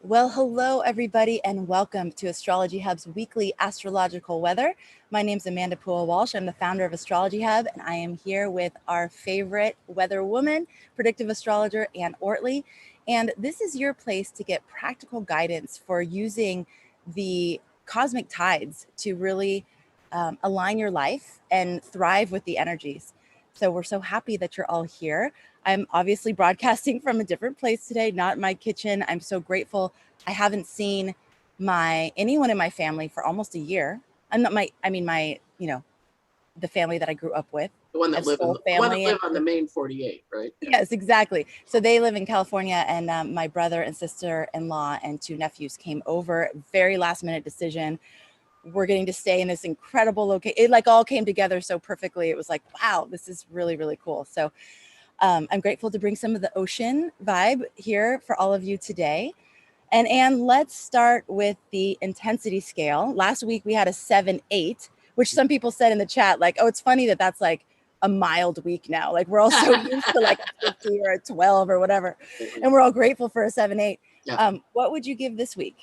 Well, hello, everybody, and welcome to Astrology Hub's weekly astrological weather. My name is Amanda Walsh. I'm the founder of Astrology Hub, and I am here with our favorite weather woman, Predictive astrologer Ann Ortelee. And this is your place to get practical guidance for using the cosmic tides to really align your life and thrive with the energies. So we're so happy that you're all here. I'm obviously broadcasting from a different place today, not my kitchen. I'm so grateful. I haven't seen anyone in my family for almost a year. I'm not the family that I grew up with. The one that As live full the one that family live on the main 48, right? Yes, exactly. So they live in California, and my brother and sister-in-law and two nephews came over. Very last minute decision. We're getting to stay in this incredible location. It like all came together so perfectly. It was like, wow, this is really, really cool. So I'm grateful to bring some of the ocean vibe here for all of you today. And Anne, let's start with the intensity scale. Last week we had a 7-8, which some people said in the chat, like, oh, it's funny that that's like a mild week now. Like we're all so used to like a 50 or a 12 or whatever. And we're all grateful for a 7-8. Yeah. What would you give this week?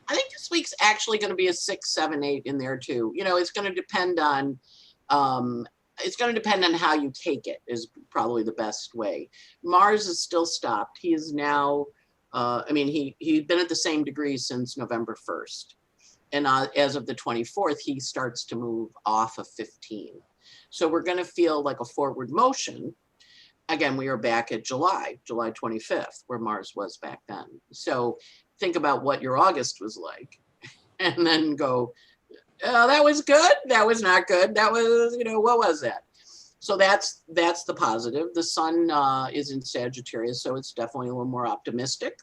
I think this week's actually going to be a 6, 7, 8 in there too. You know, it's going to depend on how you take it is probably the best way. Mars is still stopped. He is now, he'd been at the same degree since November 1st. And as of the 24th, he starts to move off of 15. So we're going to feel like a forward motion. Again, we are back at July 25th, where Mars was back then. So think about what your August was like and then go, oh, that was good. That was not good. That was, what was that? So that's the positive. The sun is in Sagittarius, so it's definitely a little more optimistic,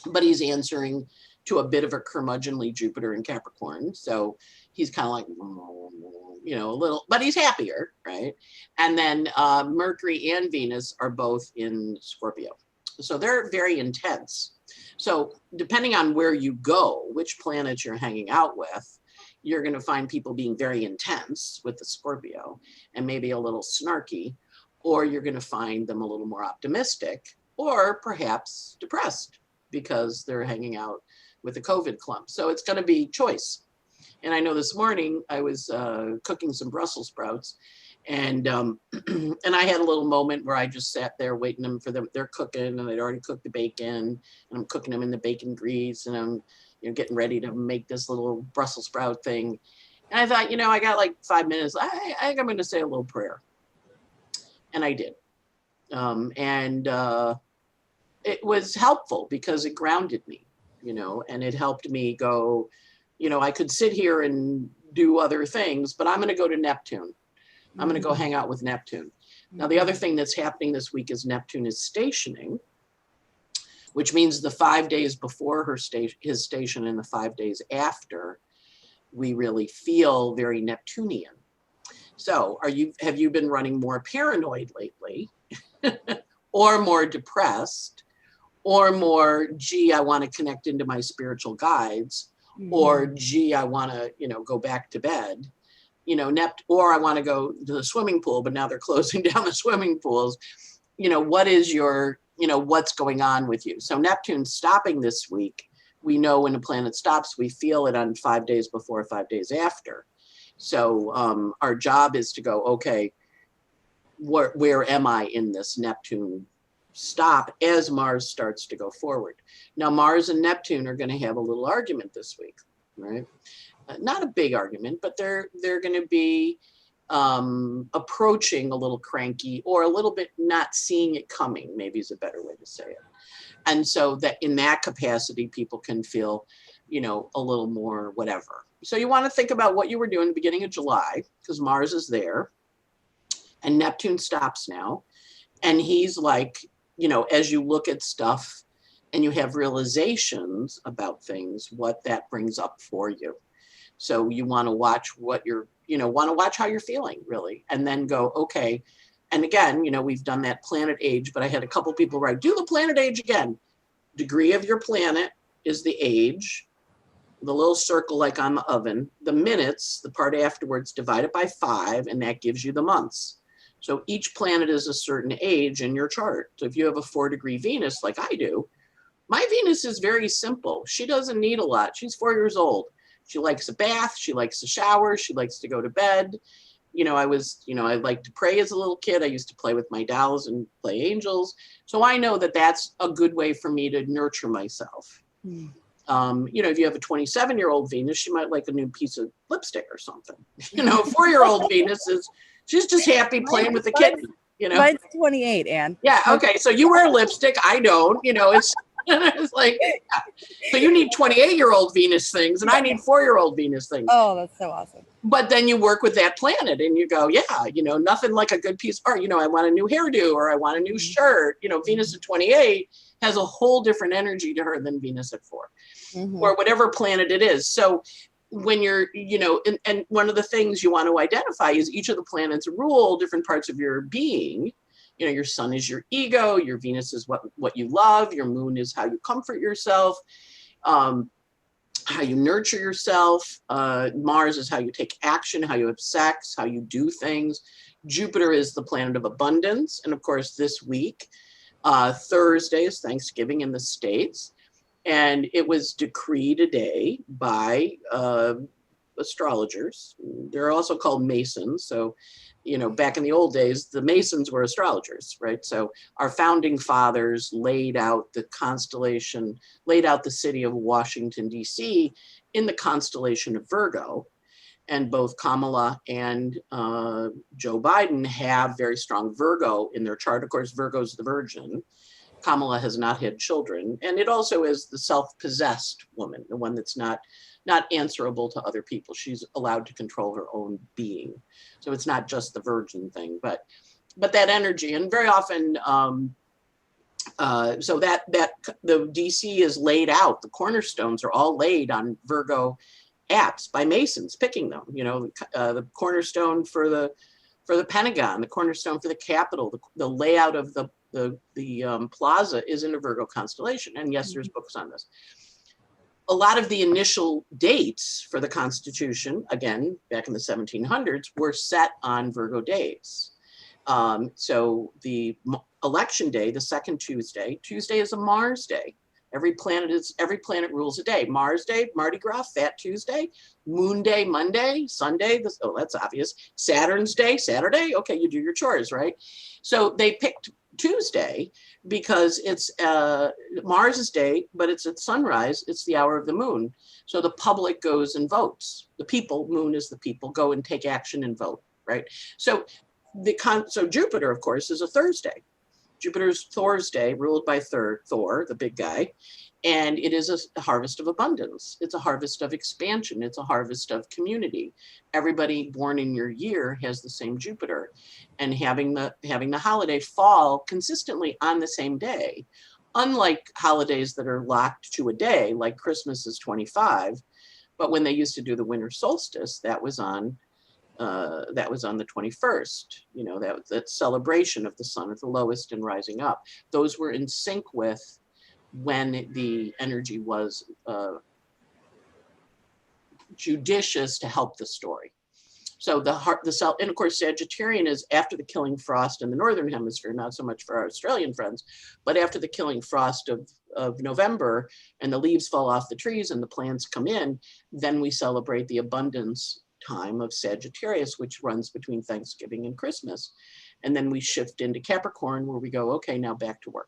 but he's answering to a bit of a curmudgeonly Jupiter in Capricorn. So he's kind of like, a little, but he's happier, right? And then Mercury and Venus are both in Scorpio. So they're very intense. So depending on where you go, which planets you're hanging out with, you're going to find people being very intense with the Scorpio and maybe a little snarky, or you're going to find them a little more optimistic or perhaps depressed because they're hanging out with the COVID clump. So it's going to be choice. And I know this morning I was cooking some Brussels sprouts, and and I had a little moment where I just sat there waiting for them. They're cooking, and they'd already cooked the bacon, and I'm cooking them in the bacon grease, and I'm getting ready to make this little Brussels sprout thing. And I thought, I got like 5 minutes. I think I'm going to say a little prayer, and I did, and it was helpful because it grounded me, and it helped me go. I could sit here and do other things, but I'm going to go to Neptune. I'm going to go hang out with Neptune. Now, the other thing that's happening this week is Neptune is stationing, which means the 5 days before his station and the 5 days after, we really feel very Neptunian. So have you been running more paranoid lately or more depressed or more, gee, I want to connect into my spiritual guides, or gee, I want to, go back to bed, or I want to go to the swimming pool, but now they're closing down the swimming pools. What is your, what's going on with you? So Neptune's stopping this week. We know when a planet stops, we feel it on 5 days before, 5 days after. So our job is to go, okay, where am I in this Neptune stop as Mars starts to go forward? Now, Mars and Neptune are going to have a little argument this week, right? Not a big argument, but they're going to be approaching a little cranky or a little bit not seeing it coming, maybe is a better way to say it. And so that in that capacity, people can feel, a little more whatever. So you want to think about what you were doing at the beginning of July, because Mars is there and Neptune stops now. And he's like, as you look at stuff and you have realizations about things, what that brings up for you. So you want to watch what you're, watch how you're feeling, really, and then go, okay. And again, we've done that planet age, but I had a couple people write, do the planet age again. Degree of your planet is the age, the little circle like on the oven, the minutes, the part afterwards, divide it by 5, and that gives you the months. So each planet is a certain age in your chart. So if you have a 4-degree Venus, like I do, My Venus is very simple. She doesn't need a lot. She's 4 years old. She likes a bath. She likes to shower. She likes to go to bed. I liked to pray as a little kid. I used to play with my dolls and play angels. So I know that that's a good way for me to nurture myself. Mm. If you have a 27-year-old Venus, she might like a new piece of lipstick or something. A 4-year-old Venus she's just happy playing with the kitten. Mine's 28, Anne. Yeah. Okay. So you wear lipstick. I don't. It's like, so you need 28-year-old Venus things, and I need 4-year-old Venus things. Oh, that's so awesome. But then you work with that planet, and you go, yeah, nothing like a good piece. Or I want a new hairdo, or I want a new shirt. Venus at 28 has a whole different energy to her than Venus at 4, or whatever planet it is. So when you're, and one of the things you want to identify is each of the planets rule different parts of your being. Your sun is your ego, your Venus is what you love, your moon is how you comfort yourself, how you nurture yourself. Mars is how you take action, how you have sex, how you do things. Jupiter is the planet of abundance. And of course, this week, Thursday is Thanksgiving in the States. And it was decreed a day by astrologers. They're also called Masons. So, back in the old days, the Masons were astrologers, right? So our founding fathers laid out the constellation, laid out the city of Washington, D.C. in the constellation of Virgo. And both Kamala and Joe Biden have very strong Virgo in their chart. Of course, Virgo's the virgin. Kamala has not had children. And it also is the self-possessed woman, the one that's not answerable to other people. She's allowed to control her own being. So it's not just the virgin thing, but that energy. And very often, so that the DC is laid out, the cornerstones are all laid on Virgo apps by Masons, picking them, the cornerstone for the Pentagon, the cornerstone for the Capitol, the layout of the plaza is in a Virgo constellation. And yes, there's books on this. A lot of the initial dates for the Constitution, again, back in the 1700s, were set on Virgo days. So the election day, the second Tuesday is a Mars day. Every planet rules a day. Mars Day, Mardi Gras, Fat Tuesday. Moon Day, Monday. Sunday, that's obvious. Saturn's Day, Saturday. Okay, you do your chores, right? So they picked Tuesday because it's Mars's day, but it's at sunrise. It's the hour of the moon. So the public goes and votes. The people, moon is the people, go and take action and vote, right? So so Jupiter, of course, is a Thursday. Jupiter's Thor's day, ruled by Thor, the big guy. And it is a harvest of abundance. It's a harvest of expansion. It's a harvest of community. Everybody born in your year has the same Jupiter. And having the holiday fall consistently on the same day, unlike holidays that are locked to a day, like Christmas is 25, but when they used to do the winter solstice, that was on the 21st, that celebration of the sun at the lowest and rising up. Those were in sync with when the energy was judicious to help the story. So and of course, Sagittarian is after the killing frost in the Northern Hemisphere, not so much for our Australian friends, but after the killing frost of November and the leaves fall off the trees and the plants come in, then we celebrate the abundance time of Sagittarius, which runs between Thanksgiving and Christmas. And then we shift into Capricorn where we go, okay, now back to work.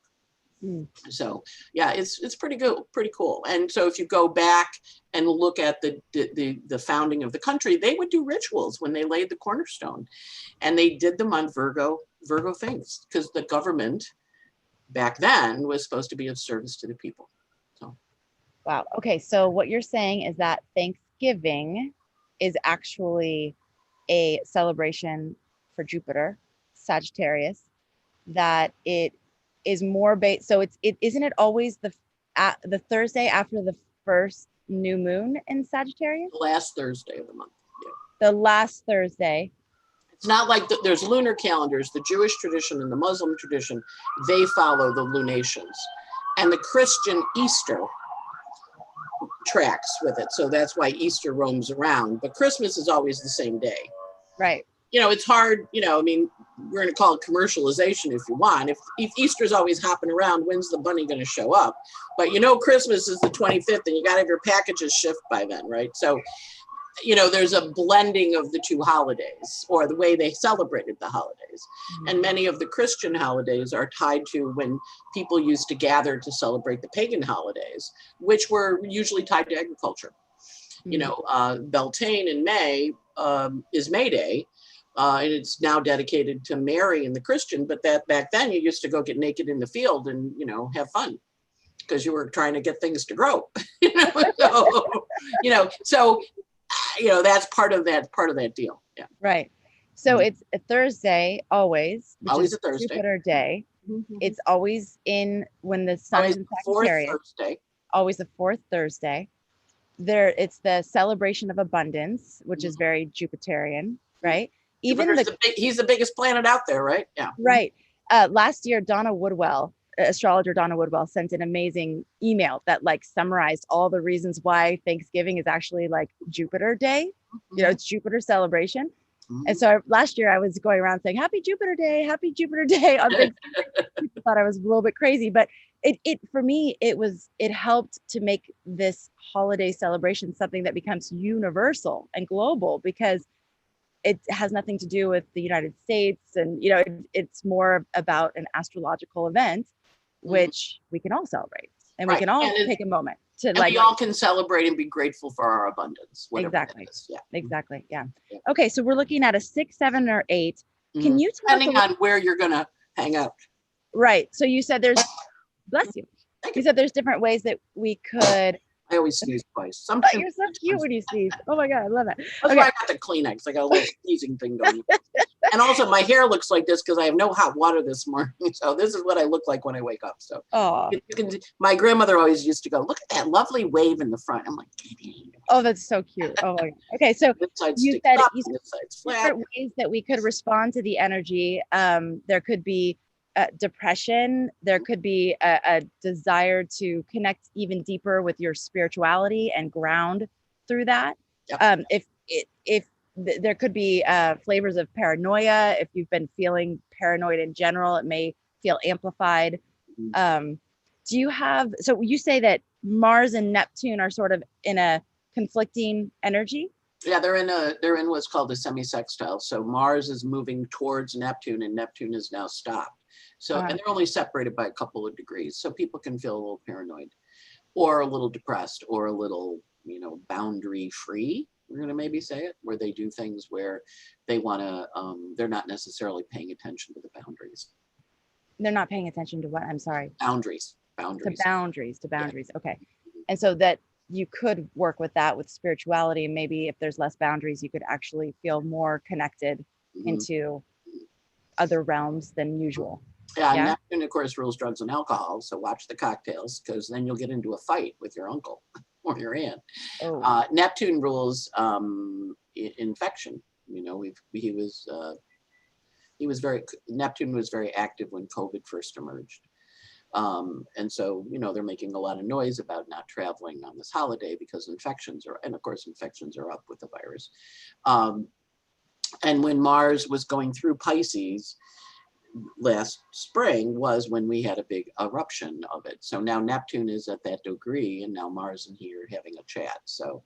So yeah, it's pretty good, pretty cool. And so if you go back and look at the founding of the country, they would do rituals when they laid the cornerstone, and they did them on Virgo things, because the government back then was supposed to be of service to the people. So wow. Okay, so what you're saying is that Thanksgiving is actually a celebration for Jupiter, Sagittarius, that it is more based. So isn't it always the Thursday after the first new moon in Sagittarius? The last Thursday of the month. Yeah. The last Thursday. It's not like there's lunar calendars. The Jewish tradition and the Muslim tradition, they follow the lunations, and the Christian Easter tracks with it. So that's why Easter roams around. But Christmas is always the same day. Right. it's hard, I mean, we're going to call it commercialization if you want. If Easter's always hopping around, when's the bunny going to show up? But Christmas is the 25th and you got to have your packages shipped by then, right? So, there's a blending of the two holidays, or the way they celebrated the holidays. And many of the Christian holidays are tied to when people used to gather to celebrate the pagan holidays, which were usually tied to agriculture. Beltane in May is May Day, and it's now dedicated to Mary and the Christian, but that back then you used to go get naked in the field and, have fun because you were trying to get things to grow. So that's part of that deal. Yeah. Right. So it's a Thursday always, which always is a Thursday. Jupiter day. It's always when the sun is in Sagittarius. Fourth Thursday. Always the fourth Thursday. It's the celebration of abundance, which is very Jupiterian, right? Even he's the biggest planet out there, right? Yeah. Right. Last year, astrologer Donna Woodwell sent an amazing email that summarized all the reasons why Thanksgiving is actually Jupiter Day. It's Jupiter celebration. And so last year I was going around saying, Happy Jupiter Day on Thanksgiving. People thought I was a little bit crazy, but it for me, it helped to make this holiday celebration something that becomes universal and global, because it has nothing to do with the United States. And, it's more about an astrological event, which we can all celebrate, and we can all take a moment to we all can celebrate and be grateful for our abundance. Exactly. Yeah. Exactly. Yeah. Okay. So we're looking at a 6, 7, or 8. Can you tell depending on where you're going to hang out? Right. So you said bless you. You said there's different ways that we could. I always sneeze twice. Sometimes you're so cute when you sneeze. Oh my God, I love it. That's why I got the Kleenex. I got a little sneezing thing going. And also my hair looks like this because I have no hot water this morning. So this is what I look like when I wake up. So my grandmother always used to go, look at that lovely wave in the front. I'm like, oh, that's so cute. Oh my God. Okay, so you said different ways that we could respond to the energy. There could be depression. There could be a desire to connect even deeper with your spirituality and ground through that. Yep. If there could be flavors of paranoia. If you've been feeling paranoid in general, it may feel amplified. Do you have? So you say that Mars and Neptune are sort of in a conflicting energy. Yeah, they're in what's called a semi-sextile. So Mars is moving towards Neptune, and Neptune is now stopped. So, and they're only separated by a couple of degrees. So people can feel a little paranoid or a little depressed or a little, boundary free. We're going to maybe say it, where they do things where they want to, they're not necessarily paying attention to the boundaries. They're not paying attention to what? I'm sorry. Boundaries. To boundaries. Yeah. Okay. And so that you could work with that with spirituality. Maybe if there's less boundaries, you could actually feel more connected into other realms than usual. Yeah, and Neptune, of course, rules drugs and alcohol. So watch the cocktails, because then you'll get into a fight with your uncle or your aunt. Oh. Neptune rules infection. Neptune was very active when COVID first emerged. And so, they're making a lot of noise about not traveling on this holiday because infections are up with the virus. And when Mars was going through Pisces last spring was when we had a big eruption of it. So now Neptune is at that degree, and now Mars and he are having a chat. So,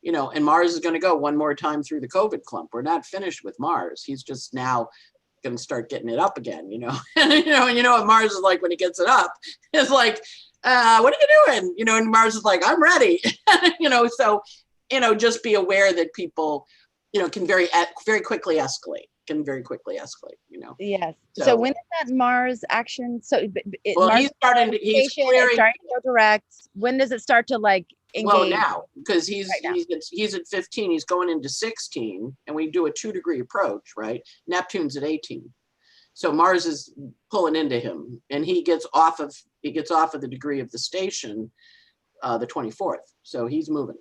and Mars is going to go one more time through the COVID clump. We're not finished with Mars. He's just now going to start getting it up again, and what Mars is like when he gets it up. It's like, what are you doing? And Mars is like, I'm ready. So, just be aware that people, can very quickly escalate. Yes. So when is that Mars action? So Mars he's starting to go direct. When does it start to engage? Well, now, because he's at 15, he's going into 16, and we do a 2-degree approach, right? Neptune's at 18. So Mars is pulling into him, and he gets off of the degree of the station the 24th. So he's moving.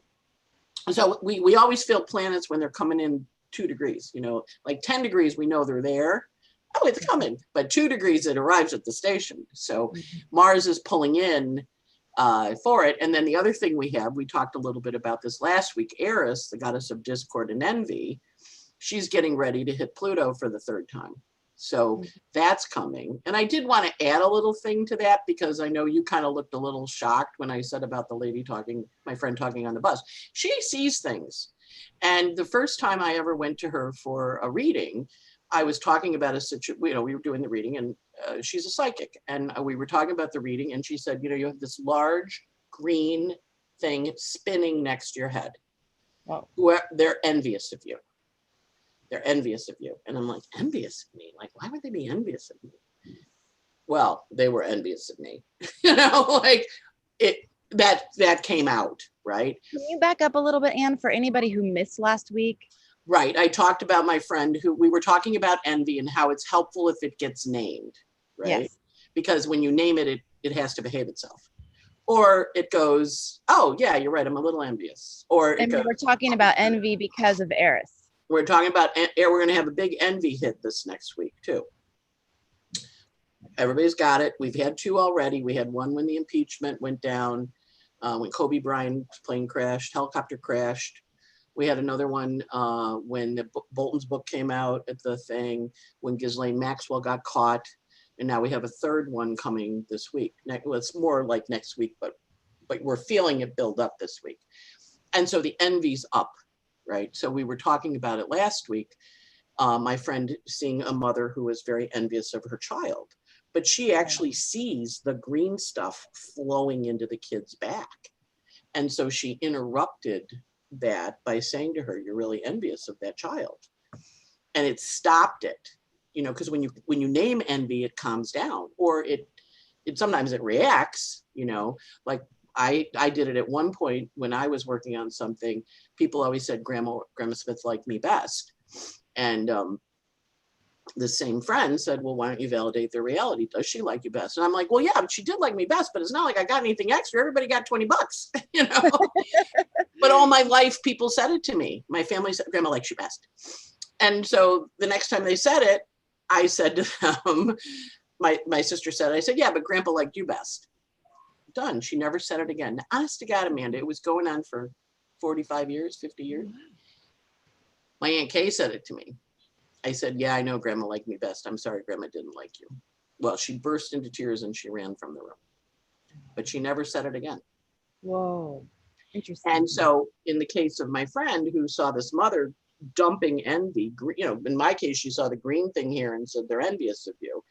So we always feel planets when they're coming in 2 degrees, like 10 degrees, we know they're there. Oh, it's coming. But 2 degrees, it arrives at the station. So Mars is pulling in for it. And then the other thing we talked a little bit about this last week, Eris, the goddess of discord and envy, she's getting ready to hit Pluto for the third time. So that's coming. And I did want to add a little thing to that, because I know you kind of looked a little shocked when I said about the lady talking, my friend talking on the bus. She sees things. And the first time I ever went to her for a reading, I was talking about a situation, we were doing the reading, and she's a psychic. And we were talking about the reading, and she said, you have this large green thing spinning next to your head. Wow. They're envious of you. They're envious of you. And I'm like, envious of me? Like, why would they be envious of me? Well, they were envious of me. Like that came out, right? Can you back up a little bit, Anne, for anybody who missed last week? Right. I talked about my friend who we were talking about envy and how it's helpful if it gets named, right? Yes. Because when you name it, it has to behave itself. Or it goes, oh, yeah, you're right, I'm a little envious. And we were talking about envy because of Eris. We're talking about, we're going to have a big envy hit this next week, too. Everybody's got it. We've had 2 already. We had one when the impeachment went down, when Kobe Bryant's plane crashed, helicopter crashed. We had another one when the Bolton's book came out at the thing, when Ghislaine Maxwell got caught. And now we have a third one coming this week. Well, it's more like next week, but we're feeling it build up this week. And so the envy's up, right? So we were talking about it last week. My friend seeing a mother who was very envious of her child, but she actually sees the green stuff flowing into the kid's back. And so she interrupted that by saying to her, you're really envious of that child. And it stopped it. Because when you name envy, it calms down, or it sometimes it reacts, like I did it at one point when I was working on something. People always said Grandma Smith liked me best. And the same friend said, well, why don't you validate their reality? Does she like you best? And I'm like, well, yeah, but she did like me best, but it's not like I got anything extra. Everybody got $20, But all my life, people said it to me. My family said, Grandma likes you best. And so the next time they said it, I said to them, my sister said, I said, yeah, but Grandpa liked you best. Done. She never said it again. Honest to God, Amanda, it was going on for 45 years, 50 years. My Aunt Kay said it to me. I said, yeah, I know Grandma liked me best. I'm sorry, Grandma didn't like you. Well, she burst into tears and she ran from the room. But she never said it again. Whoa. Interesting. And so in the case of my friend who saw this mother dumping envy, in my case, she saw the green thing here and said, they're envious of you.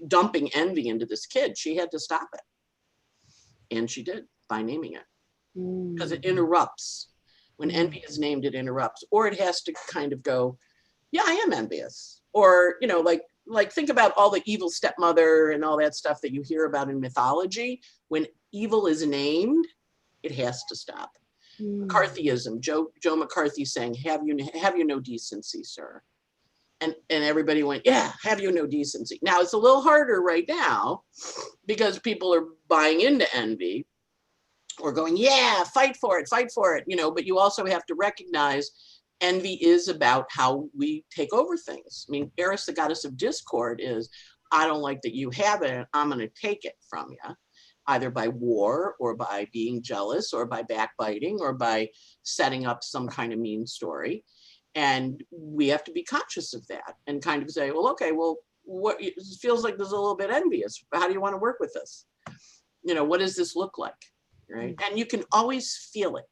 Dumping envy into this kid, she had to stop it. And she did by naming it. Because it interrupts. When envy is named, it interrupts. Or it has to kind of go, yeah, I am envious. Or, like think about all the evil stepmother and all that stuff that you hear about in mythology. When evil is named, it has to stop. McCarthyism, Joe McCarthy saying, have you no decency, sir? And everybody went, yeah, have you no decency? Now it's a little harder right now because people are buying into envy or going, yeah, fight for it, but you also have to recognize envy is about how we take over things. I mean, Eris, the goddess of discord, is, I don't like that you have it, I'm going to take it from you. Either by war or by being jealous or by backbiting or by setting up some kind of mean story. And we have to be conscious of that and kind of say, well, okay, well, what it feels like there's a little bit envious. How do you want to work with this? What does this look like? Right. And you can always feel it.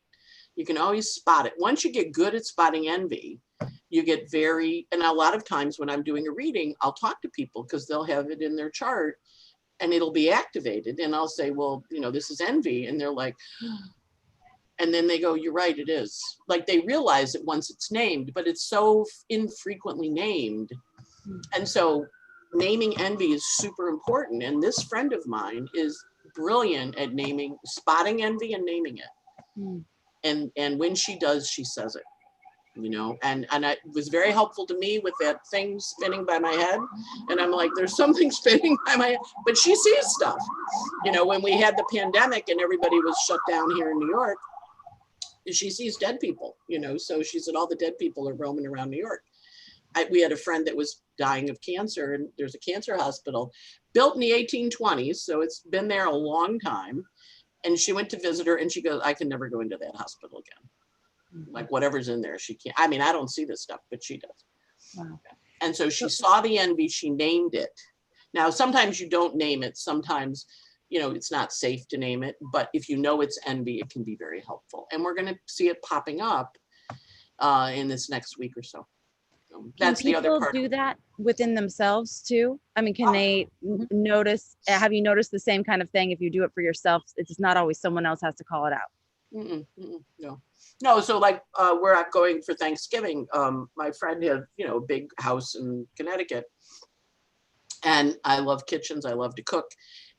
You can always spot it. Once you get good at spotting envy, you get and a lot of times when I'm doing a reading, I'll talk to people because they'll have it in their chart. And it'll be activated. And I'll say, well, this is envy. And they're like, and then they go, you're right, it is. Like they realize it once it's named, but it's so infrequently named. And so naming envy is super important. And this friend of mine is brilliant at spotting envy and naming it. And when she does, she says it. And it was very helpful to me with that thing spinning by my head. And I'm like, there's something spinning by my head, but she sees stuff. When we had the pandemic and everybody was shut down here in New York, she sees dead people, so she said all the dead people are roaming around New York. We had a friend that was dying of cancer, and there's a cancer hospital built in the 1820s. So it's been there a long time. And she went to visit her and she goes, I can never go into that hospital again. like whatever's in there, she can't. I mean, I don't see this stuff, but she does. Wow. And so she saw the envy, she named it. Now, sometimes you don't name it. Sometimes, it's not safe to name it, but if you know it's envy, it can be very helpful. And we're going to see it popping up in this next week or so. That's the other part. Do that within themselves too? I mean, can they notice, have you noticed the same kind of thing? If you do it for yourself, it's not always someone else has to call it out. No. So like we're out going for Thanksgiving. My friend had, a big house in Connecticut, and I love kitchens. I love to cook.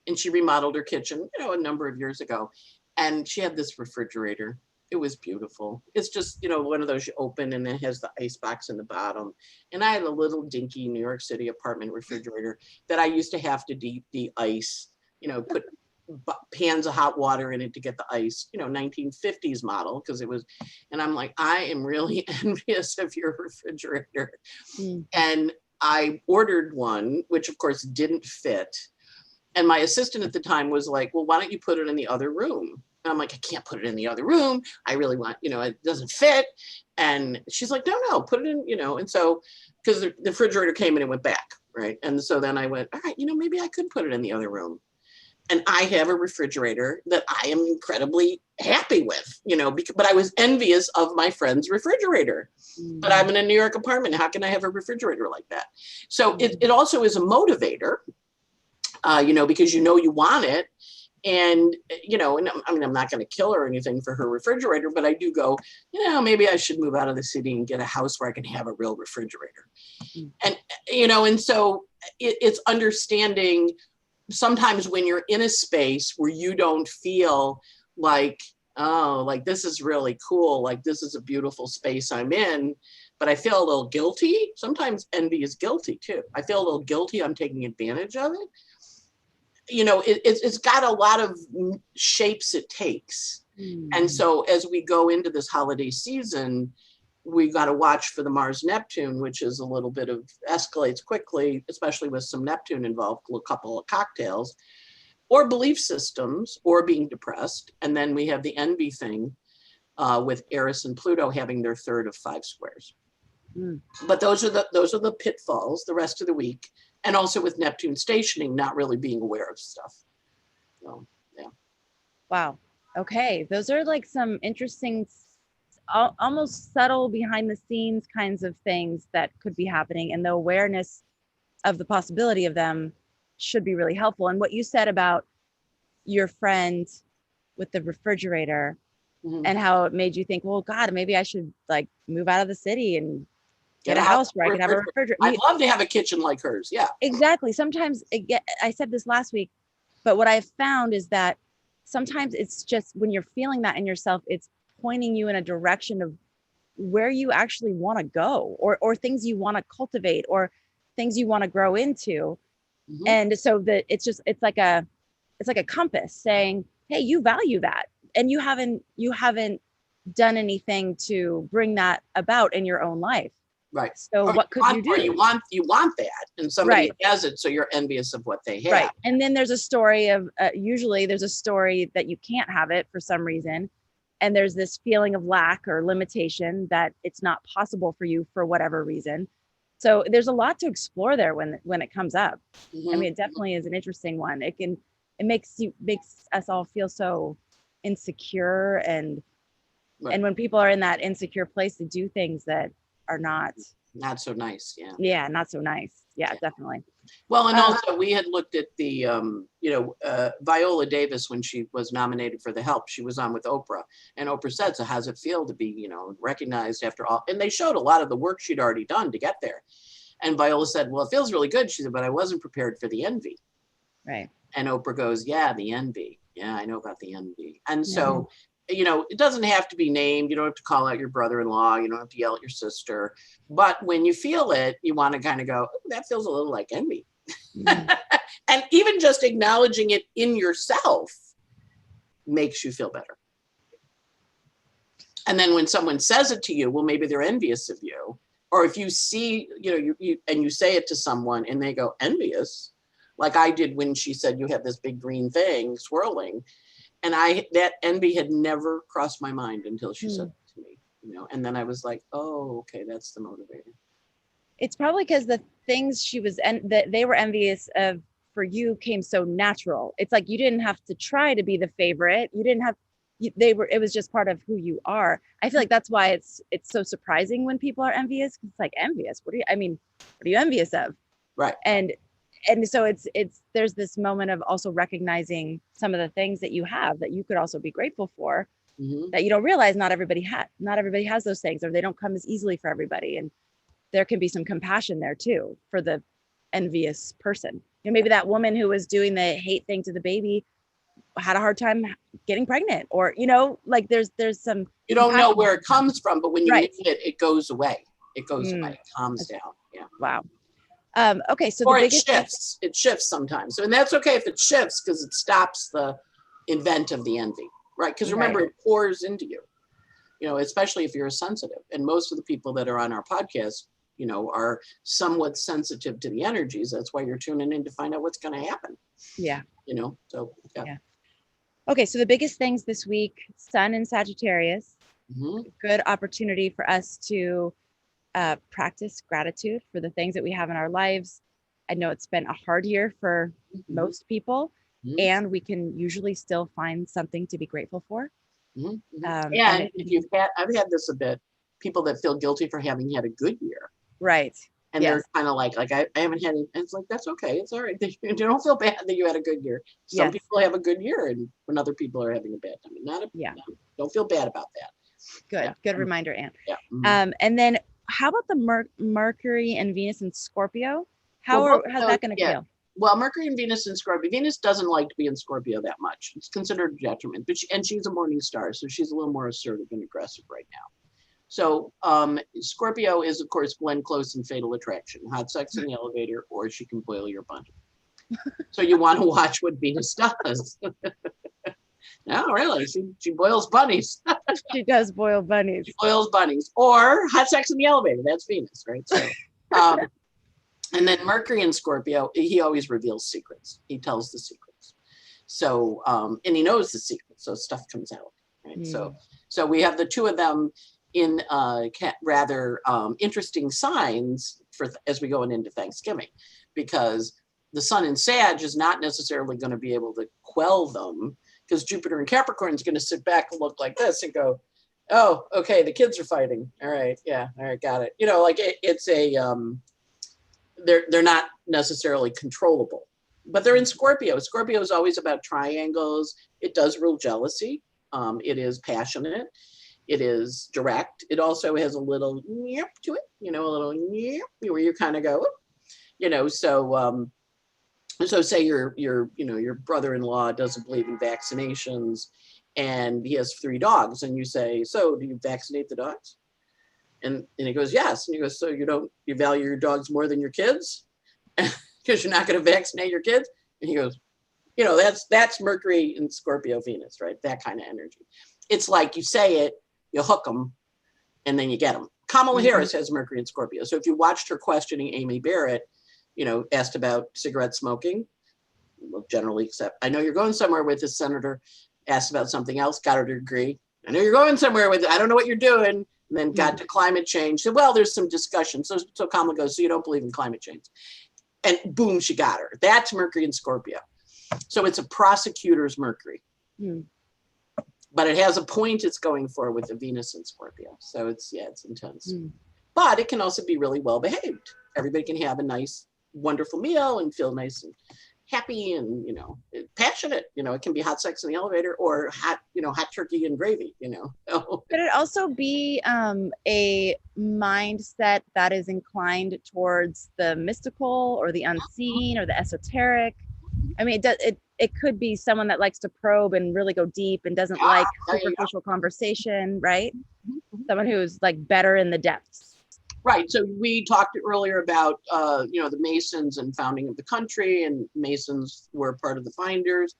And she remodeled her kitchen, a number of years ago. And she had this refrigerator. It was beautiful. It's just, one of those you open and it has the ice box in the bottom. And I had a little dinky New York City apartment refrigerator that I used to have to de-ice, put pans of hot water in it to get the ice, 1950s model, because it was, and I'm like, I am really envious of your refrigerator. And I ordered one, which of course didn't fit. And my assistant at the time was like, well, why don't you put it in the other room? And I'm like, I can't put it in the other room. I really want, it doesn't fit. And she's like, no, put it in, and so, because the refrigerator came and it went back, right? And so then I went, all right, maybe I could put it in the other room. And I have a refrigerator that I am incredibly happy with, but I was envious of my friend's refrigerator. But I'm in a New York apartment. How can I have a refrigerator like that? So it also is a motivator, because you want it. And, and I mean, I'm not going to kill her or anything for her refrigerator, but I do go, maybe I should move out of the city and get a house where I can have a real refrigerator. And, and so it's understanding sometimes when you're in a space where you don't feel like, oh, like this is really cool. Like this is a beautiful space I'm in, but I feel a little guilty. Sometimes envy is guilty too. I feel a little guilty. I'm taking advantage of it. It's got a lot of shapes it takes. And so as we go into this holiday season, we got to watch for the Mars Neptune, which is a little bit of escalates quickly, especially with some Neptune involved, a couple of cocktails, or belief systems, or being depressed. And then we have the envy thing with Eris and Pluto having their third of 5 squares. But those are the pitfalls the rest of the week. And also with Neptune stationing, not really being aware of stuff. So, yeah. Wow. Okay. Those are like some interesting, almost subtle behind the scenes kinds of things that could be happening. And the awareness of the possibility of them should be really helpful. And what you said about your friend with the refrigerator and how it made you think, well, God, maybe I should like move out of the city and get a house where I could have a refrigerator. I'd love to have a kitchen like hers. Yeah, exactly. Sometimes I said this last week, but what I've found is that sometimes it's just when you're feeling that in yourself, it's pointing you in a direction of where you actually want to go or things you want to cultivate or things you want to grow into. And so that it's like a compass saying, hey, you value that. And you haven't done anything to bring that about in your own life. Right. So what could you do? You want that, and somebody has it, so you're envious of what they have. Right. And then there's a story of usually there's a story that you can't have it for some reason, and there's this feeling of lack or limitation that it's not possible for you for whatever reason. So there's a lot to explore there when it comes up. I mean, it definitely is an interesting one. It makes us all feel so insecure, and when people are in that insecure place to do things that are not so nice. Yeah, not so nice. Yeah, definitely. Well, and also we had looked at the Viola Davis when she was nominated for The Help. She was on with Oprah, and Oprah said, so how's it feel to be recognized after all? And they showed a lot of the work she'd already done to get there. And Viola said, well, it feels really good. She said, but I wasn't prepared for the envy. Right. And Oprah goes, yeah, the envy. Yeah, I know about the envy. And so it doesn't have to be named. You don't have to call out your brother-in-law. You don't have to yell at your sister. But when you feel it, you want to kind of go, oh, that feels a little like envy. And even just acknowledging it in yourself makes you feel better. And then when someone says it to you, well, maybe they're envious of you. Or if you see, you say it to someone and they go, envious, like I did when she said, you have this big green thing swirling. And that envy had never crossed my mind until she said it to me. and then I was like, oh, okay, that's the motivator. It's probably because the things she was that they were envious of for you came so natural. It's like you didn't have to try to be the favorite. You didn't have it was just part of who you are. I feel like that's why it's so surprising when people are envious. It's like, envious, what are you envious of? Right. And so it's there's this moment of also recognizing some of the things that you have that you could also be grateful for, that you don't realize not everybody has those things, or they don't come as easily for everybody. And there can be some compassion there too for the envious person. Maybe that woman who was doing the hate thing to the baby had a hard time getting pregnant, or like there's some, you don't know where it comes from, but when you right. need it goes away. It goes away. It calms down. Yeah. Wow. Okay, so or it shifts sometimes, and that's okay if it shifts, because it stops the event of the envy, right? Because remember, it pours into you, especially if you're sensitive. And most of the people that are on our podcast, are somewhat sensitive to the energies. That's why you're tuning in to find out what's going to happen. Yeah. So yeah. Okay, so the biggest things this week: Sun in Sagittarius. Good opportunity for us to practice gratitude for the things that we have in our lives. I know it's been a hard year for most people, and we can usually still find something to be grateful for. And if I've had this a bit, people that feel guilty for having had a good year. Right. And they're kind of like I haven't had it. It's like, that's okay. It's all right. You don't feel bad that you had a good year. Some people have a good year, and when other people are having a bad time, don't feel bad about that. Good. Good reminder, Anne. Yeah. And then how about the Mercury and Venus in Scorpio? How's that going to feel? Well, Mercury and Venus in Scorpio. Venus doesn't like to be in Scorpio that much. It's considered a detriment, and she's a morning star, so she's a little more assertive and aggressive right now. So Scorpio is, of course, Glenn Close and Fatal Attraction, hot sex in the elevator, or she can boil your bunny. So you want to watch what Venus does. No, really, she boils bunnies. She does boil bunnies. She boils bunnies, or hot sex in the elevator. That's Venus, right? So, and then Mercury in Scorpio, he always reveals secrets. He tells the secrets. So, and he knows the secrets, so stuff comes out, right? So we have the two of them in rather interesting signs as we go into Thanksgiving, because the Sun in Sag is not necessarily going to be able to quell them, because Jupiter in Capricorn is going to sit back and look like this and go, oh, okay, the kids are fighting. All right, yeah, all right, got it. Like it's a they're not necessarily controllable, but they're in Scorpio. Scorpio is always about triangles. It does rule jealousy. It is passionate. It is direct. It also has a little yep to it, a little yep, where you kind of go, so say your brother-in-law doesn't believe in vaccinations, and he has 3 dogs, and you say, so do you vaccinate the dogs? And he goes, yes. And he goes, so you value your dogs more than your kids because you're not going to vaccinate your kids? And he goes, that's Mercury and Scorpio Venus, right? That kind of energy. It's like you say it, you hook them, and then you get them. Kamala Harris has Mercury and Scorpio. So if you watched her questioning Amy Barrett, asked about cigarette smoking, well, generally accept. I know you're going somewhere with this senator, asked about something else, got her to agree. I know you're going somewhere with it. I don't know what you're doing. And then got to climate change. So, well, there's some discussion. So Kamala goes, so you don't believe in climate change? And boom, she got her. That's Mercury and Scorpio. So it's a prosecutor's Mercury. But it has a point it's going for with the Venus and Scorpio. So it's intense. But it can also be really well behaved. Everybody can have a nice, wonderful meal and feel nice and happy and, passionate. It can be hot sex in the elevator, or hot turkey and gravy, Could it also be a mindset that is inclined towards the mystical or the unseen or the esoteric? I mean, it could be someone that likes to probe and really go deep and doesn't like superficial conversation, right? Someone who's like better in the depths. Right. So we talked earlier about, the Masons and founding of the country, and Masons were part of the finders.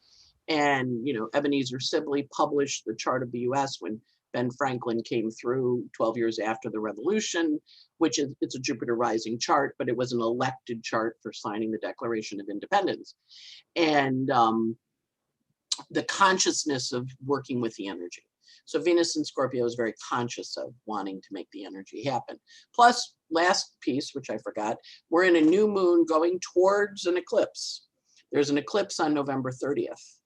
And, Ebenezer Sibley published the chart of the U.S. when Ben Franklin came through 12 years after the Revolution, it's a Jupiter rising chart, but it was an elected chart for signing the Declaration of Independence. And the consciousness of working with the energy. So Venus in Scorpio is very conscious of wanting to make the energy happen. Plus, last piece, which I forgot, we're in a new moon going towards an eclipse. There's an eclipse on November 30th.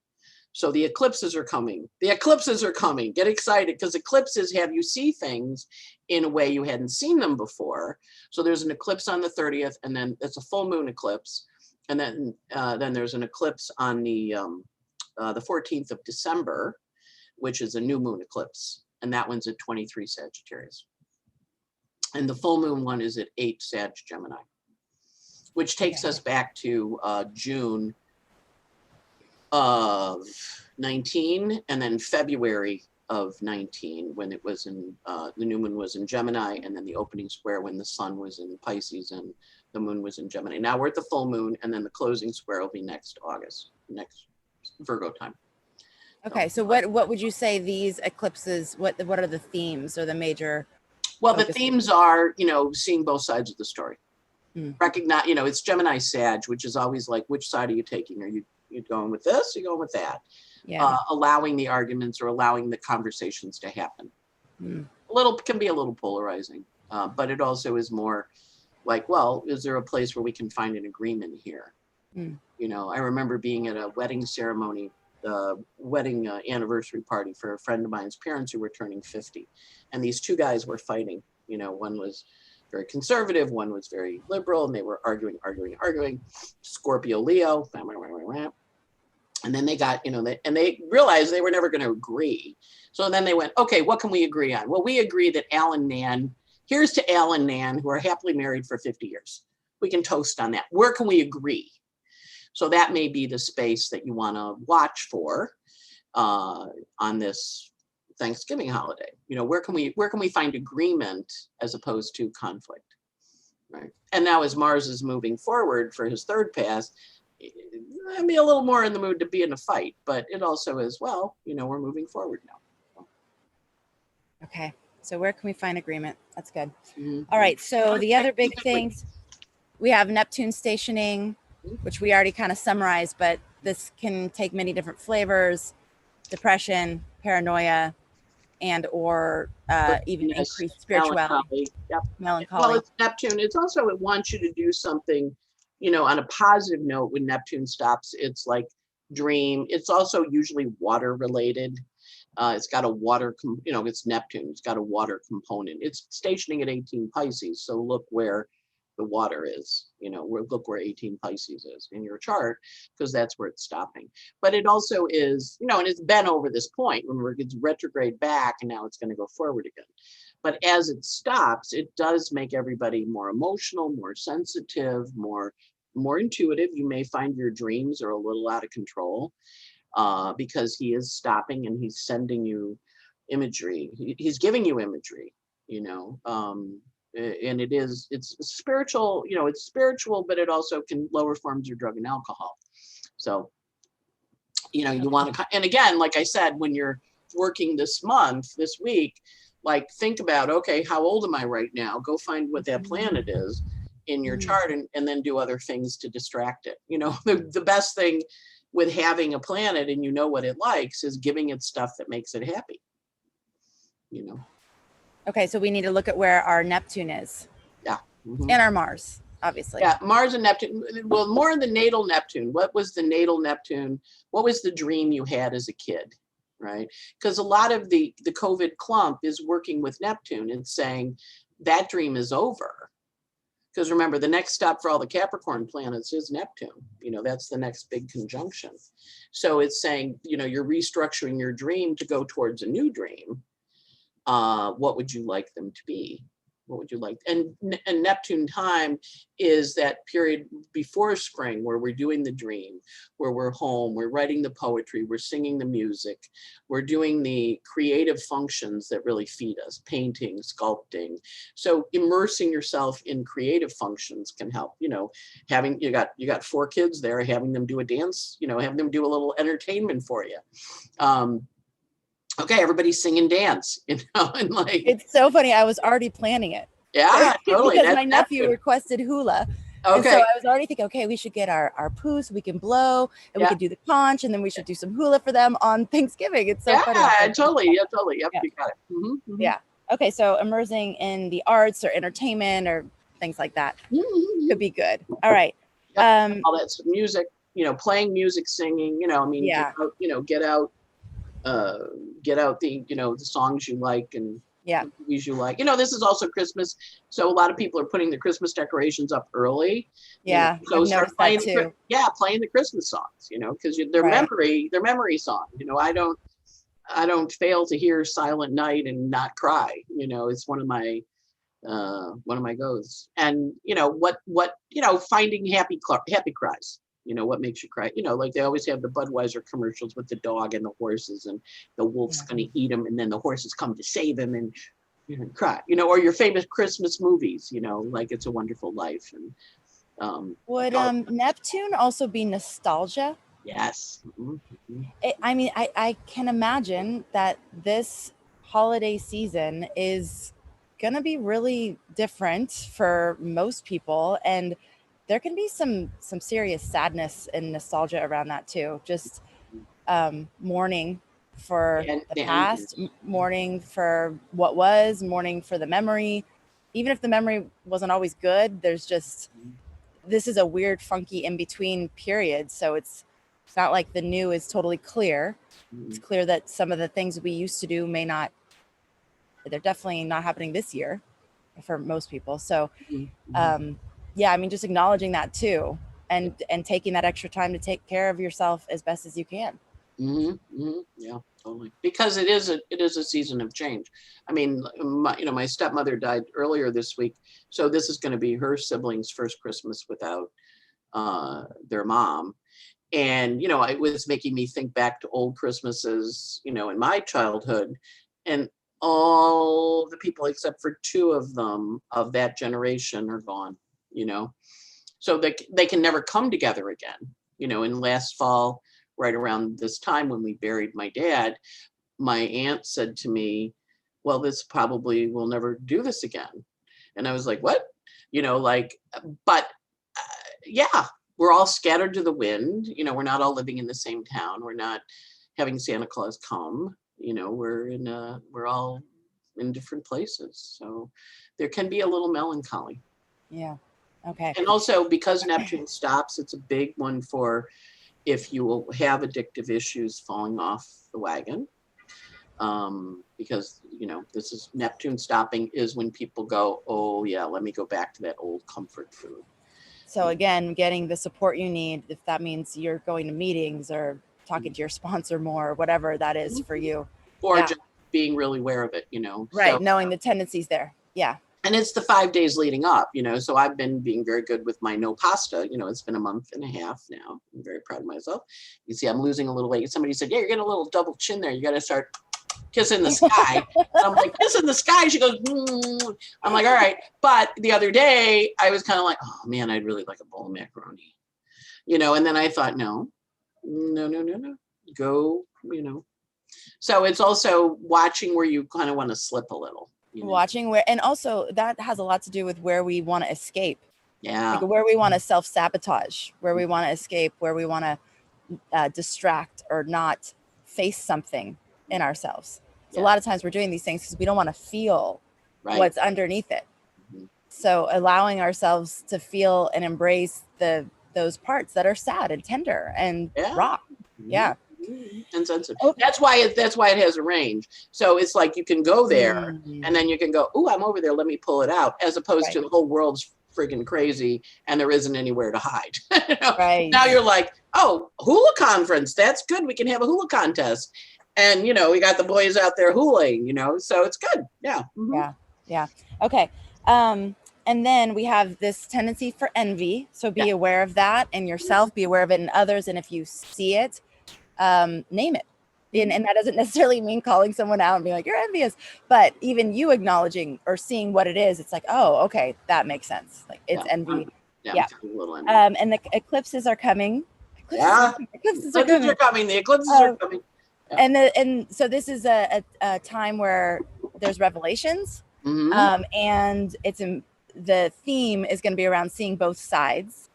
So the eclipses are coming. The eclipses are coming. Get excited, because eclipses have you see things in a way you hadn't seen them before. So there's an eclipse on the 30th, and then it's a full moon eclipse. And then there's an eclipse on the 14th of December, which is a new moon eclipse. And that one's at 23 Sagittarius. And the full moon one is at 8 Sag Gemini, which takes us back to June of 19, and then February of 19, when it was in, the new moon was in Gemini, and then the opening square when the sun was in Pisces and the moon was in Gemini. Now we're at the full moon, and then the closing square will be next August, next Virgo time. Okay, so what would you say these eclipses, what are the themes or the major? Well, the themes are, seeing both sides of the story. Recognize, it's Gemini Sag, which is always like, which side are you taking? Are you going with this? You're going with that. Yeah. Allowing the arguments or allowing the conversations to happen. Can be a little polarizing, but it also is more like, well, is there a place where we can find an agreement here? I remember being at a wedding ceremony, the wedding anniversary party for a friend of mine's parents who were turning 50. And these two guys were fighting. One was very conservative, one was very liberal, and they were arguing. Scorpio, Leo. And then they got, and they realized they were never going to agree. So then they went, okay, what can we agree on? Well, we agree that Al and Nan, here's to Al and Nan, who are happily married for 50 years. We can toast on that. Where can we agree? So that may be the space that you want to watch for on this Thanksgiving holiday. Where can we find agreement as opposed to conflict, right? And now as Mars is moving forward for his third pass, I'd be a little more in the mood to be in a fight, but it also is, well, we're moving forward now. Okay, so where can we find agreement? That's good. All right, so the other big things, we have Neptune stationing, which we already kind of summarized, but this can take many different flavors: depression, paranoia, and or even increased spirituality. Melancholy. Well, it's Neptune. It's also, it wants you to do something, on a positive note. When Neptune stops, it's like dream. It's also usually water related. It's got a water, it's Neptune. It's got a water component. It's stationing at 18 Pisces. So look where the water is, look where 18 Pisces is in your chart, because that's where it's stopping. But it also is, and it's been over this point. Remember, it's retrograde back, and now it's going to go forward again. But as it stops, it does make everybody more emotional, more sensitive, more intuitive. You may find your dreams are a little out of control because he is stopping and he's sending you imagery. He's giving you imagery, and it's spiritual, it's spiritual, but it also can lower forms your drug and alcohol. So, you want to, and again, like I said, when you're working this week, like think about, okay, how old am I right now? Go find what that planet is in your chart and then do other things to distract it. The best thing with having a planet and what it likes is giving it stuff that makes it happy, Okay, so we need to look at where our Neptune is. Yeah. And our Mars, obviously. Yeah, Mars and Neptune. Well, more in the natal Neptune. What was the natal Neptune? What was the dream you had as a kid, right? Because a lot of the COVID clump is working with Neptune and saying that dream is over. Because remember, the next stop for all the Capricorn planets is Neptune. That's the next big conjunction. So it's saying, you're restructuring your dream to go towards a new dream. What would you like them to be? What would you like? And Neptune time is that period before spring where we're doing the dream, where we're home, we're writing the poetry, we're singing the music, we're doing the creative functions that really feed us, painting, sculpting. So immersing yourself in creative functions can help, having, you got 4 kids there, having them do a dance, having them do a little entertainment for you. Okay, everybody sing and dance, and like. It's so funny. I was already planning it. Yeah, totally. Because my nephew requested hula, And so Okay. I was already thinking, okay, we should get our poo so we can blow, and we could do the conch, and then we should do some hula for them on Thanksgiving. It's so funny. Totally. Yeah, totally. Yep, Yeah. you got it. Yeah. Okay, so immersing in the arts or entertainment or things like that could be good. All right. Yep. All that's music, playing music, singing, I mean, Yeah. get out the, the songs you like and movies you like. This is also Christmas, so a lot of people are putting the Christmas decorations up early. Yeah, so I've start noticed playing that too. playing the Christmas songs, because they're memory songs. I don't fail to hear Silent Night and not cry. It's one of my goals. And finding happy cries. What makes you cry? Like they always have the Budweiser commercials with the dog and the horses, and the wolf's going to eat him, and then the horses come to save him, and cry. Or your famous Christmas movies. Like It's a Wonderful Life. And would Neptune also be nostalgia? Yes. I mean, I can imagine that this holiday season is gonna be really different for most people, and there can be some serious sadness and nostalgia around that too. Just mourning for the past, mourning for what was, mourning for the memory. Even if the memory wasn't always good, there's just, this is a weird, funky in-between period. So it's not like the new is totally clear. It's clear that some of the things we used to do they're definitely not happening this year for most people. So yeah, I mean, just acknowledging that too, and taking that extra time to take care of yourself as best as you can. Yeah, totally. Because it is a season of change. I mean, my stepmother died earlier this week, so this is going to be her siblings' first Christmas without their mom. And it was making me think back to old Christmases, in my childhood, and all the people except for two of them of that generation are gone. So they can never come together again. And last fall, right around this time when we buried my dad, my aunt said to me, well, this probably will never do this again. And I was like, what? But yeah, we're all scattered to the wind. We're not all living in the same town. We're not having Santa Claus come. We're all in different places. So there can be a little melancholy. Yeah. Okay. And also because Neptune stops, it's a big one for if you will have addictive issues falling off the wagon. Because, this is Neptune stopping is when people go, oh yeah, let me go back to that old comfort food. So again, getting the support you need, if that means you're going to meetings or talking to your sponsor more, or whatever that is for you. Or just being really aware of it, Right, so, knowing the tendencies there. Yeah. And it's the 5 days leading up, so I've been being very good with my no pasta. It's been a month and a half now. I'm very proud of myself. You see, I'm losing a little weight. Somebody said, yeah, you're getting a little double chin there. You got to start kissing the sky. I'm like, kissing the sky. She goes, I'm like, all right. But the other day I was kind of like, oh man, I'd really like a bowl of macaroni, and then I thought, no, go, So it's also watching where you kind of want to slip a little. Watching where, and also that has a lot to do with where we want to escape. Yeah. Like where we want to self-sabotage, where we want to escape, where we want to distract or not face something in ourselves. So a lot of times we're doing these things because we don't want to feel what's underneath it. So allowing ourselves to feel and embrace those parts that are sad and tender and raw. Yeah. And sensitive. Okay. That's why it has a range. So it's like you can go there and then you can go, oh, I'm over there, let me pull it out, as opposed to the whole world's friggin' crazy and there isn't anywhere to hide. Right. Now you're like, oh, hula conference, that's good. We can have a hula contest. And we got the boys out there hulaing, so it's good. Yeah. Mm-hmm. Yeah. Okay. And then we have this tendency for envy. So be aware of that in yourself, be aware of it in others. And if you see it, name it. And that doesn't necessarily mean calling someone out and being like, you're envious, but even you acknowledging or seeing what it is, it's like, oh, okay, that makes sense. Like it's envy. Yeah. A little envy. And the eclipses are coming. Eclipses are coming. The eclipses are coming. Yeah. And so this is a time where there's revelations, and the theme is going to be around seeing both sides.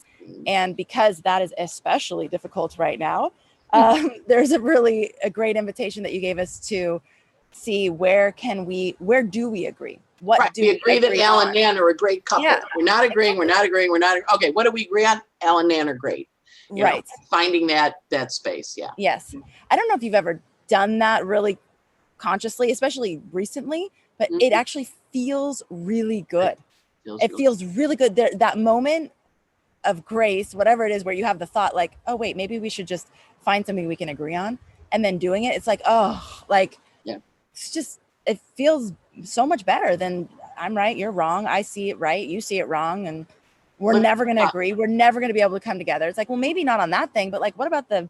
And because that is especially difficult right now, there's a great invitation that you gave us to see where do we agree? What right. do we agree that Al and Nan are a great couple. Yeah. We're not agreeing. Okay, what do we agree on? Al and Nan are great. Right. Finding that space. Yeah. Yes. I don't know if you've ever done that really consciously, especially recently, but it actually feels really good. It feels really good. That moment of grace, whatever it is, where you have the thought like, oh wait, maybe we should just find something we can agree on, and then doing it. It's like, it's just, it feels so much better than I'm right, you're wrong. I see it right, you see it wrong, and we're never going to agree. We're never going to be able to come together. It's like, well, maybe not on that thing, but like, what about the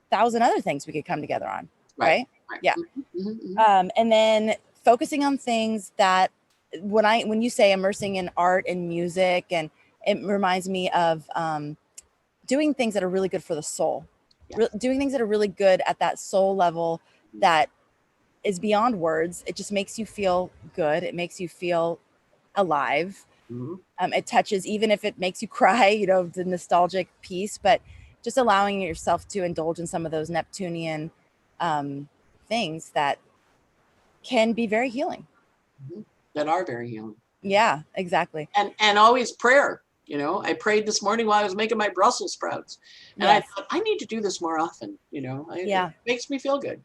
1,000 other things we could come together on? Right. Yeah. And then focusing on things that when you say immersing in art and music, and it reminds me of doing things that are really good for the soul, doing things that are really good at that soul level that is beyond words. It just makes you feel good. It makes you feel alive. It touches, even if it makes you cry, the nostalgic piece, but just allowing yourself to indulge in some of those Neptunian things that can be very healing. That are very healing. Yeah, exactly. And always prayer. I prayed this morning while I was making my Brussels sprouts, and I thought, I need to do this more often. It makes me feel good.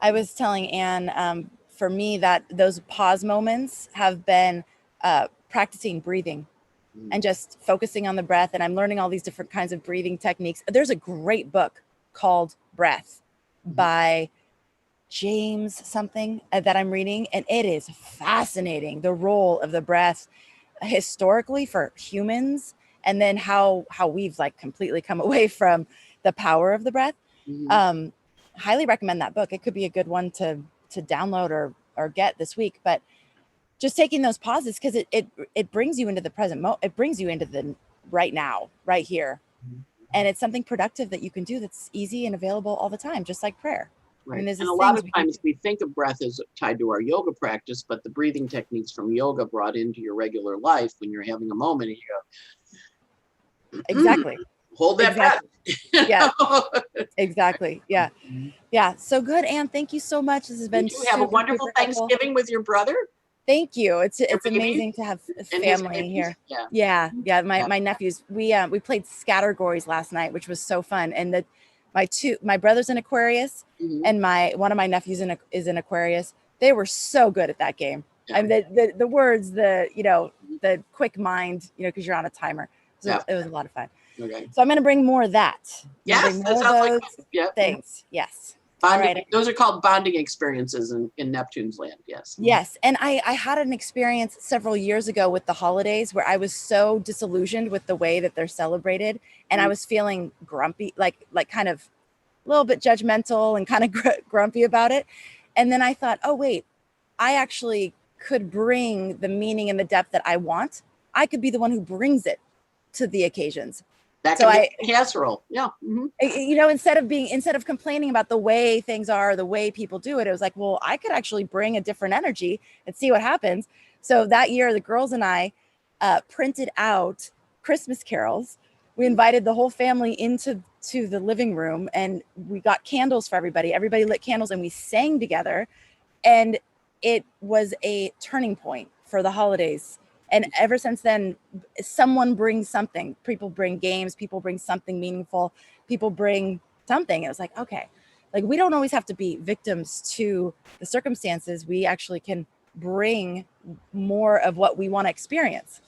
I was telling Anne, for me, that those pause moments have been practicing breathing and just focusing on the breath. And I'm learning all these different kinds of breathing techniques. There's a great book called Breath by James something that I'm reading, and it is fascinating, the role of the breath historically for humans, and then how we've like completely come away from the power of the breath. Highly recommend that book. It could be a good one to download or get this week. But just taking those pauses, because it brings you into the present moment. It brings you into the right now, right here. And it's something productive that you can do that's easy and available all the time, just like prayer. Right. And a lot of times we think of breath as tied to our yoga practice, but the breathing techniques from yoga brought into your regular life when you're having a moment and you go, exactly. Hold that breath. Yeah, exactly. Yeah. Yeah. So good. Anne, thank you so much. This has been You have a wonderful Thanksgiving with your brother. Thank you. It's amazing to have family here. Yeah. My nephews, we played Scattergories last night, which was so fun. And my brother's an Aquarius, and one of my nephews is an Aquarius. They were so good at that game. I mean, the words, the quick mind, because you're on a timer. So it was a lot of fun. Okay. So I'm going to bring more of that. Yes, that sounds like things. Yes. Bonding, right. Those are called bonding experiences in Neptune's land. Yes. Yes. And I had an experience several years ago with the holidays where I was so disillusioned with the way that they're celebrated. And I was feeling grumpy, like kind of a little bit judgmental and kind of grumpy about it. And then I thought, oh, wait, I actually could bring the meaning and the depth that I want. I could be the one who brings it to the occasions. That can be a casserole. Yeah. Instead of complaining about the way things are, the way people do it, it was like, well, I could actually bring a different energy and see what happens. So that year, the girls and I printed out Christmas carols. We invited the whole family into the living room, and we got candles for everybody. Everybody lit candles, and we sang together. And it was a turning point for the holidays. And ever since then, someone brings something. People bring games. People bring something meaningful. People bring something. It was like, okay, like we don't always have to be victims to the circumstances. We actually can bring more of what we want to experience.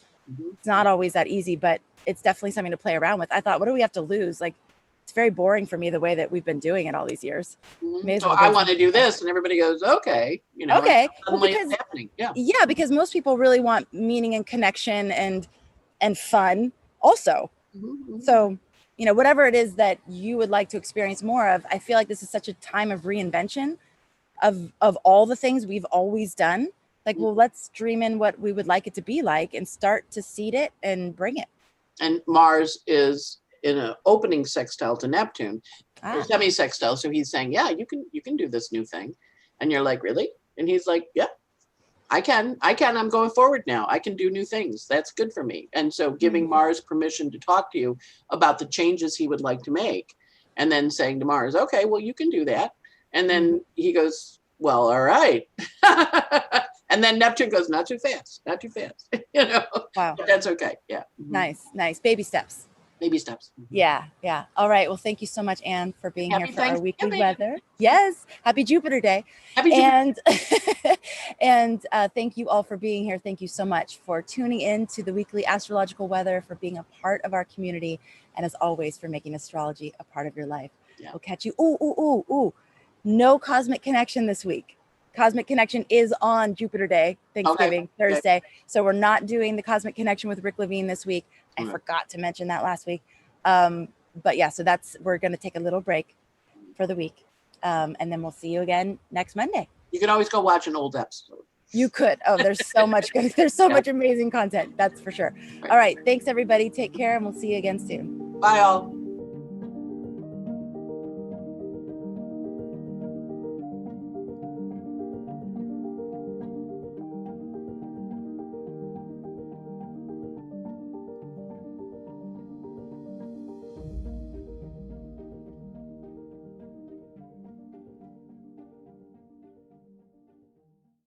It's not always that easy, but it's definitely something to play around with. I thought, what do we have to lose? Like, it's very boring for me the way that we've been doing it all these years. So I want to do this, and everybody goes, okay, okay, it's happening. Yeah, because most people really want meaning and connection and fun also. So, whatever it is that you would like to experience more of, I feel like this is such a time of reinvention of all the things we've always done. Like, well, let's dream in what we would like it to be like and start to seed it and bring it. And Mars is in an opening sextile to Neptune, or semi-sextile. So he's saying, yeah, you can do this new thing. And you're like, really? And he's like, yeah. I can. I'm going forward now. I can do new things. That's good for me. And so giving Mars permission to talk to you about the changes he would like to make, and then saying to Mars, okay, well, you can do that. And then he goes, well, all right. And then Neptune goes, not too fast, not too fast. You know, Wow. But that's okay. Yeah. Nice. Baby steps. Baby steps. Yeah. All right. Well, thank you so much, Anne, for being here for our weekly weather. Yes. Happy Jupiter Day. Happy Jupiter. And thank you all for being here. Thank you so much for tuning in to the weekly astrological weather, for being a part of our community, and as always, for making astrology a part of your life. Yeah. We'll catch you. Ooh. No cosmic connection this week. Cosmic Connection is on Jupiter Day, Thanksgiving, Thursday. Okay. So we're not doing the Cosmic Connection with Rick Levine this week. I forgot to mention that last week. But yeah, so we're going to take a little break for the week. And then we'll see you again next Monday. You can always go watch an old episode. You could. Oh, there's so much good. There's so much amazing content. That's for sure. All right. Thanks, everybody. Take care, and we'll see you again soon. Bye, all.